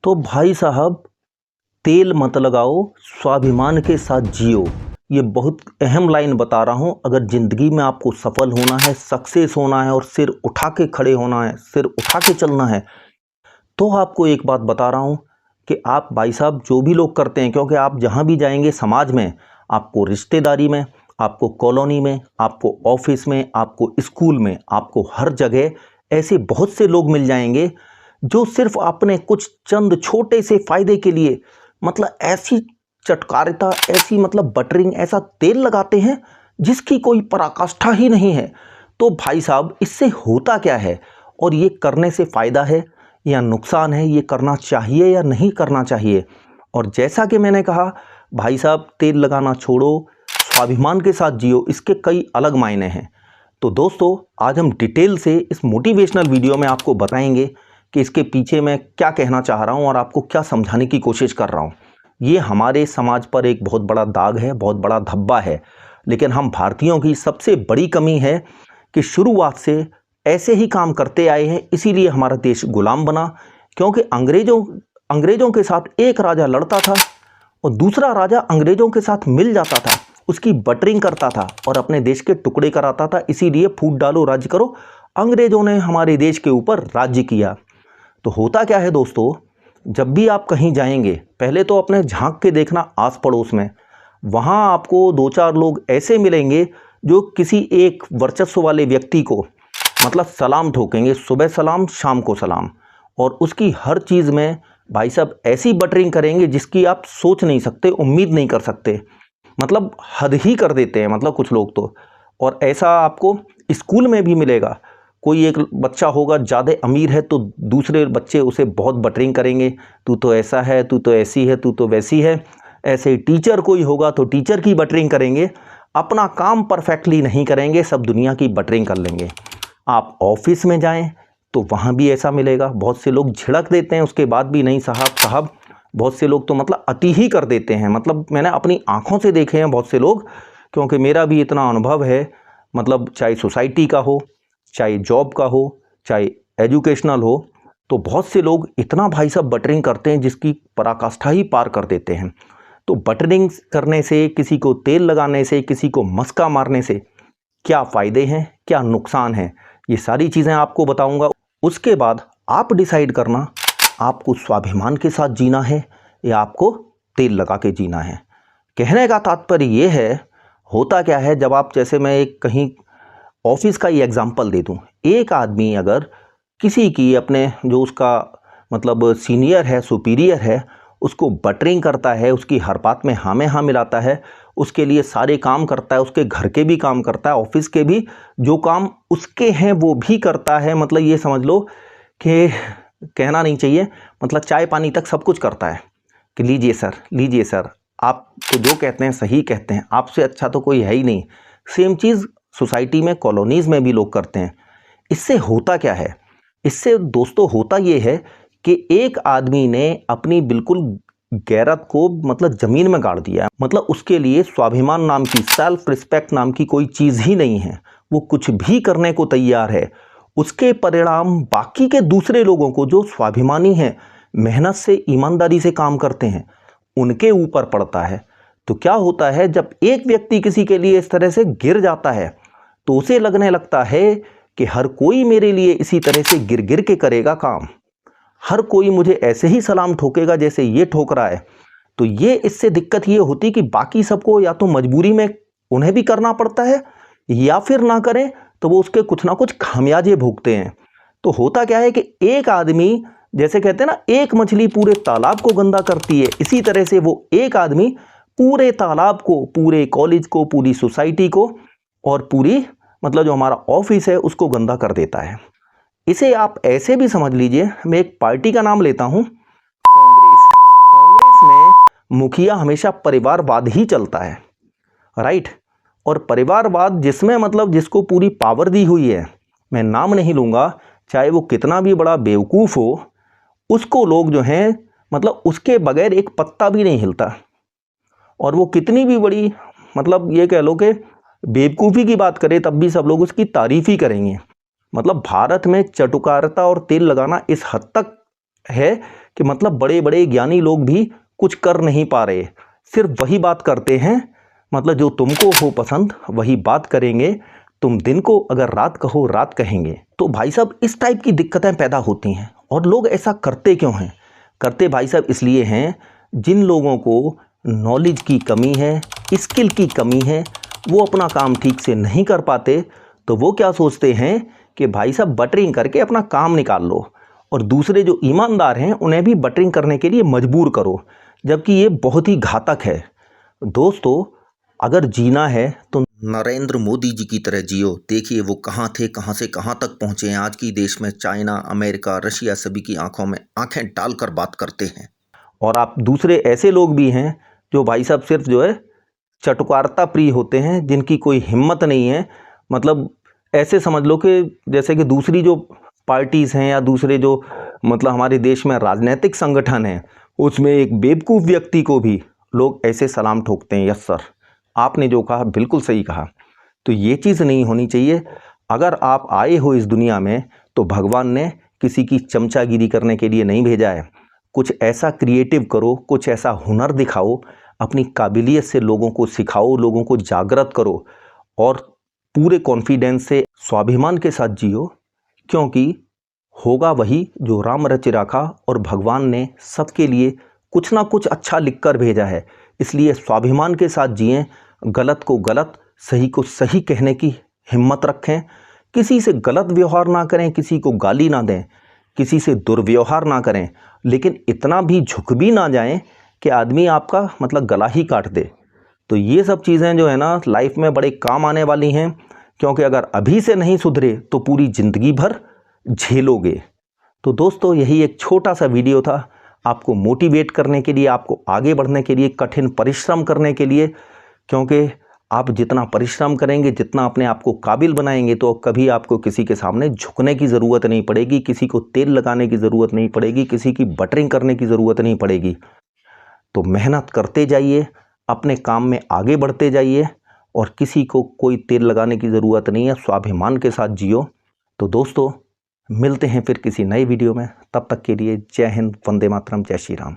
तो भाई साहब, तेल मत लगाओ, स्वाभिमान के साथ जियो। ये बहुत अहम लाइन बता रहा हूँ। अगर ज़िंदगी में आपको सफल होना है, सक्सेस होना है और सिर उठा के खड़े होना है, सिर उठा के चलना है, तो आपको एक बात बता रहा हूँ कि आप भाई साहब जो भी लोग करते हैं, क्योंकि आप जहाँ भी जाएंगे समाज में, आपको रिश्तेदारी में, आपको कॉलोनी में, आपको ऑफिस में, आपको स्कूल में, आपको हर जगह ऐसे बहुत से लोग मिल जाएंगे जो सिर्फ अपने कुछ चंद छोटे से फायदे के लिए मतलब ऐसी चटकारिता, ऐसी मतलब बटरिंग, ऐसा तेल लगाते हैं जिसकी कोई पराकाष्ठा ही नहीं है। तो भाई साहब, इससे होता क्या है और ये करने से फ़ायदा है या नुकसान है, ये करना चाहिए या नहीं करना चाहिए? और जैसा कि मैंने कहा भाई साहब, तेल लगाना छोड़ो, स्वाभिमान के साथ जियो, इसके कई अलग मायने हैं। तो दोस्तों, आज हम डिटेल से इस मोटिवेशनल वीडियो में आपको बताएंगे कि इसके पीछे मैं क्या कहना चाह रहा हूँ और आपको क्या समझाने की कोशिश कर रहा हूँ। ये हमारे समाज पर एक बहुत बड़ा दाग है, बहुत बड़ा धब्बा है। लेकिन हम भारतीयों की सबसे बड़ी कमी है कि शुरुआत से ऐसे ही काम करते आए हैं, इसीलिए हमारा देश गुलाम बना। क्योंकि अंग्रेज़ों के साथ एक राजा लड़ता था और दूसरा राजा अंग्रेज़ों के साथ मिल जाता था, उसकी बटरिंग करता था और अपने देश के टुकड़े कराता था। इसीलिए फूट डालो राज्य करो, अंग्रेज़ों ने हमारे देश के ऊपर राज्य किया। तो होता क्या है दोस्तों, जब भी आप कहीं जाएंगे, पहले तो अपने झांक के देखना आस पड़ोस में। वहाँ आपको दो चार लोग ऐसे मिलेंगे जो किसी एक वर्चस्व वाले व्यक्ति को मतलब सलाम ठोकेंगे, सुबह सलाम, शाम को सलाम, और उसकी हर चीज़ में भाई साहब ऐसी बटरिंग करेंगे जिसकी आप सोच नहीं सकते, उम्मीद नहीं कर सकते। मतलब हद ही कर देते हैं मतलब कुछ लोग तो। और ऐसा आपको स्कूल में भी मिलेगा। कोई एक बच्चा होगा ज़्यादा अमीर है तो दूसरे बच्चे उसे बहुत बटरिंग करेंगे, तू तो ऐसा है, तू तो ऐसी है, तू तो वैसी है। ऐसे ही टीचर कोई होगा तो टीचर की बटरिंग करेंगे, अपना काम परफेक्टली नहीं करेंगे, सब दुनिया की बटरिंग कर लेंगे। आप ऑफिस में जाएं तो वहाँ भी ऐसा मिलेगा। बहुत से लोग झिड़क देते हैं, उसके बाद भी नहीं साहब, बहुत से लोग तो मतलब अति ही कर देते हैं। मतलब मैंने अपनी आँखों से देखे हैं बहुत से लोग, क्योंकि मेरा भी इतना अनुभव है। मतलब चाहे सोसाइटी का हो, चाहे जॉब का हो, चाहे एजुकेशनल हो, तो बहुत से लोग इतना भाई साहब बटरिंग करते हैं जिसकी पराकाष्ठा ही पार कर देते हैं। तो बटरिंग करने से, किसी को तेल लगाने से, किसी को मस्का मारने से क्या फ़ायदे हैं, क्या नुकसान है, ये सारी चीज़ें आपको बताऊंगा। उसके बाद आप डिसाइड करना, आपको स्वाभिमान के साथ जीना है या आपको तेल लगा के जीना है। कहने का तात्पर्य ये है, होता क्या है, जब आप, जैसे मैं एक कहीं ऑफिस का ही एग्जाम्पल दे दूं, एक आदमी अगर किसी की, अपने जो उसका मतलब सीनियर है, सुपीरियर है, उसको बटरिंग करता है, उसकी हर बात में हाँ में हाँ मिलाता है, उसके लिए सारे काम करता है, उसके घर के भी काम करता है, ऑफिस के भी जो काम उसके हैं वो भी करता है। मतलब ये समझ लो कि कहना नहीं चाहिए, मतलब चाय पानी तक सब कुछ करता है कि लीजिए सर, लीजिए सर, आप तो जो कहते हैं सही कहते हैं, आपसे अच्छा तो कोई है ही नहीं। सेम चीज़ सोसाइटी में, कॉलोनीज़ में भी लोग करते हैं। इससे होता क्या है? इससे दोस्तों होता ये है कि एक आदमी ने अपनी बिल्कुल गैरत को मतलब ज़मीन में गाड़ दिया है। मतलब उसके लिए स्वाभिमान नाम की, सेल्फ रिस्पेक्ट नाम की कोई चीज़ ही नहीं है। वो कुछ भी करने को तैयार है। उसके परिणाम बाकी के दूसरे लोगों को जो स्वाभिमानी हैं, मेहनत से, ईमानदारी से काम करते हैं, उनके ऊपर पड़ता है। तो क्या होता है, जब एक व्यक्ति किसी के लिए इस तरह से गिर जाता है तो उसे लगने लगता है कि हर कोई मेरे लिए इसी तरह से गिर गिर के करेगा काम, हर कोई मुझे ऐसे ही सलाम ठोकेगा जैसे ये ठोक रहा है। तो ये, इससे दिक्कत ये होती कि बाकी सबको या तो मजबूरी में उन्हें भी करना पड़ता है, या फिर ना करें तो वो उसके कुछ ना कुछ खामियाजे भोगते हैं। तो होता क्या है कि एक आदमी, जैसे कहते हैं ना, एक मछली पूरे तालाब को गंदा करती है, इसी तरह से वो एक आदमी पूरे तालाब को, पूरे कॉलेज को, पूरी सोसाइटी को और पूरी मतलब जो हमारा ऑफिस है उसको गंदा कर देता है। इसे आप ऐसे भी समझ लीजिए, मैं एक पार्टी का नाम लेता हूं, कांग्रेस। कांग्रेस में मुखिया हमेशा परिवारवाद ही चलता है, राइट। और परिवारवाद जिसमें मतलब जिसको पूरी पावर दी हुई है, मैं नाम नहीं लूँगा, चाहे वो कितना भी बड़ा बेवकूफ़ हो, उसको लोग जो हैं मतलब उसके बगैर एक पत्ता भी नहीं हिलता। और वो कितनी भी बड़ी मतलब ये कह लो कि बेवकूफ़ी की बात करे तब भी सब लोग उसकी तारीफ़ ही करेंगे। मतलब भारत में चटुकारिता और तेल लगाना इस हद तक है कि मतलब बड़े बड़े ज्ञानी लोग भी कुछ कर नहीं पा रहे, सिर्फ वही बात करते हैं, मतलब जो तुमको हो पसंद वही बात करेंगे, तुम दिन को अगर रात कहो रात कहेंगे। तो भाई साहब इस टाइप की दिक्कतें पैदा होती हैं। और लोग ऐसा करते क्यों हैं? करते भाई साहब इसलिए हैं, जिन लोगों को नॉलेज की कमी है, स्किल की कमी है, वो अपना काम ठीक से नहीं कर पाते, तो वो क्या सोचते हैं कि भाई साहब बटरिंग करके अपना काम निकाल लो, और दूसरे जो ईमानदार हैं उन्हें भी बटरिंग करने के लिए मजबूर करो, जबकि ये बहुत ही घातक है। दोस्तों, अगर जीना है तो नरेंद्र मोदी जी की तरह जियो। देखिए वो कहाँ थे, कहाँ से कहाँ तक पहुँचे हैं। आज की देश में चाइना, अमेरिका, रशिया सभी की आंखों में आंखें डालकर बात करते हैं। और आप दूसरे ऐसे लोग भी हैं जो भाई साहब सिर्फ जो है चटुकारिता प्रिय होते हैं, जिनकी कोई हिम्मत नहीं है। मतलब ऐसे समझ लो कि जैसे कि दूसरी जो पार्टीज़ हैं या दूसरे जो मतलब हमारे देश में राजनीतिक संगठन हैं, उसमें एक बेवकूफ़ व्यक्ति को भी लोग ऐसे सलाम ठोकते हैं। यस सर, आपने जो कहा बिल्कुल सही कहा। तो ये चीज़ नहीं होनी चाहिए। अगर आप आए हो इस दुनिया में तो भगवान ने किसी की चमचागिरी करने के लिए नहीं भेजा है। कुछ ऐसा क्रिएटिव करो, कुछ ऐसा हुनर दिखाओ, अपनी काबिलियत से लोगों को सिखाओ, लोगों को जागृत करो, और पूरे कॉन्फिडेंस से स्वाभिमान के साथ जियो, क्योंकि होगा वही जो राम रच रखा, और भगवान ने सबके लिए कुछ ना कुछ अच्छा लिख कर भेजा है। इसलिए स्वाभिमान के साथ जिएं, गलत को गलत, सही को सही कहने की हिम्मत रखें, किसी से गलत व्यवहार ना करें, किसी को गाली ना दें, किसी से दुर्व्यवहार ना करें, लेकिन इतना भी झुक भी ना जाएं कि आदमी आपका मतलब गला ही काट दे। तो ये सब चीज़ें जो है ना लाइफ में बड़े काम आने वाली हैं, क्योंकि अगर अभी से नहीं सुधरे तो पूरी ज़िंदगी भर झेलोगे। तो दोस्तों, यही एक छोटा सा वीडियो था आपको मोटिवेट करने के लिए, आपको आगे बढ़ने के लिए, कठिन परिश्रम करने के लिए। क्योंकि आप जितना परिश्रम करेंगे, जितना अपने आप को काबिल बनाएंगे, तो कभी आपको किसी के सामने झुकने की ज़रूरत नहीं पड़ेगी, किसी को तेल लगाने की ज़रूरत नहीं पड़ेगी, किसी की बटरिंग करने की ज़रूरत नहीं पड़ेगी। तो मेहनत करते जाइए, अपने काम में आगे बढ़ते जाइए, और किसी को कोई तेल लगाने की ज़रूरत नहीं है। स्वाभिमान के साथ जियो। तो दोस्तों, मिलते हैं फिर किसी नए वीडियो में। तब तक के लिए जय हिंद, वंदे मातरम, जय श्री राम।